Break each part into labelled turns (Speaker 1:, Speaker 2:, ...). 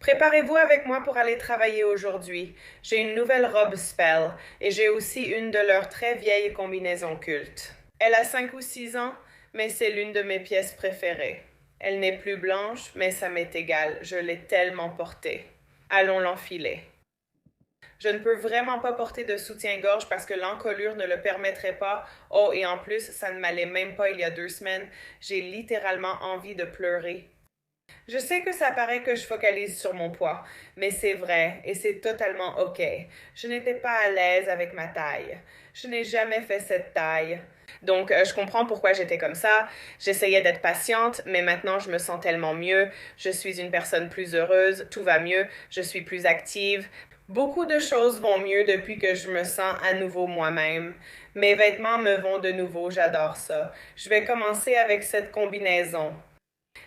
Speaker 1: Préparez-vous avec moi pour aller travailler aujourd'hui. J'ai une nouvelle robe Spell et j'ai aussi une de leurs très vieilles combinaisons cultes. Elle a 5 ou 6 ans, mais c'est l'une de mes pièces préférées. Elle n'est plus blanche, mais ça m'est égal, je l'ai tellement portée. Allons l'enfiler. Je ne peux vraiment pas porter de soutien-gorge parce que l'encolure ne le permettrait pas. Oh, et en plus, ça ne m'allait même pas il y a 2 semaines. J'ai littéralement envie de pleurer. Je sais que ça paraît que je focalise sur mon poids, mais c'est vrai et c'est totalement OK. Je n'étais pas à l'aise avec ma taille. Je n'ai jamais fait cette taille. Donc, je comprends pourquoi j'étais comme ça. J'essayais d'être patiente, mais maintenant je me sens tellement mieux. Je suis une personne plus heureuse, tout va mieux, je suis plus active. Beaucoup de choses vont mieux depuis que je me sens à nouveau moi-même. Mes vêtements me vont de nouveau, j'adore ça. Je vais commencer avec cette combinaison.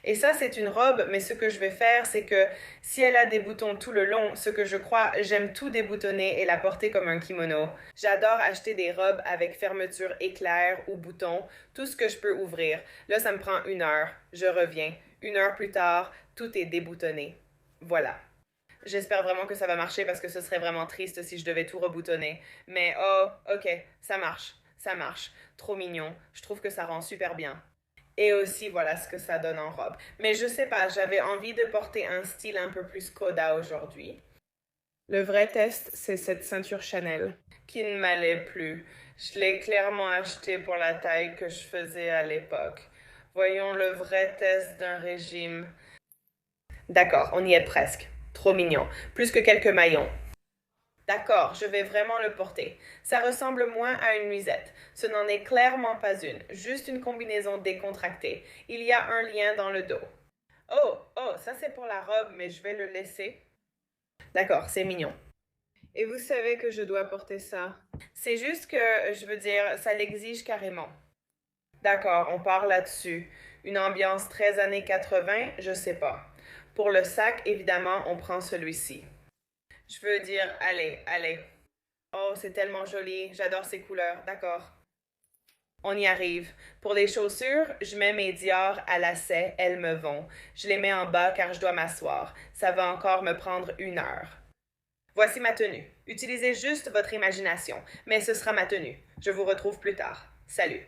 Speaker 1: Et ça, c'est une robe, mais ce que je vais faire, c'est que si elle a des boutons tout le long, ce que je crois, j'aime tout déboutonner et la porter comme un kimono. J'adore acheter des robes avec fermeture éclair ou boutons, tout ce que je peux ouvrir. Là, ça me prend 1 heure. Je reviens. 1 heure plus tard, tout est déboutonné. Voilà. J'espère vraiment que ça va marcher parce que ce serait vraiment triste si je devais tout reboutonner. Mais oh, ok, ça marche. Ça marche. Trop mignon. Je trouve que ça rend super bien. Et aussi, voilà ce que ça donne en robe. Mais je sais pas, j'avais envie de porter un style un peu plus Coda aujourd'hui. Le vrai test, c'est cette ceinture Chanel, qui ne m'allait plus. Je l'ai clairement achetée pour la taille que je faisais à l'époque. Voyons le vrai test d'un régime. D'accord, on y est presque. Trop mignon. Plus que quelques maillons. D'accord, je vais vraiment le porter. Ça ressemble moins à une nuisette. Ce n'en est clairement pas une, juste une combinaison décontractée. Il y a un lien dans le dos. Oh, oh, ça c'est pour la robe, mais je vais le laisser. D'accord, c'est mignon. Et vous savez que je dois porter ça. C'est juste que, je veux dire, ça l'exige carrément. D'accord, on part là-dessus. Une ambiance très années 80, je sais pas. Pour le sac, évidemment, on prend celui-ci. Je veux dire, allez, allez. Oh, c'est tellement joli. J'adore ces couleurs. D'accord. On y arrive. Pour les chaussures, je mets mes Dior à lacets. Elles me vont. Je les mets en bas car je dois m'asseoir. Ça va encore me prendre 1 heure. Voici ma tenue. Utilisez juste votre imagination. Mais ce sera ma tenue. Je vous retrouve plus tard. Salut.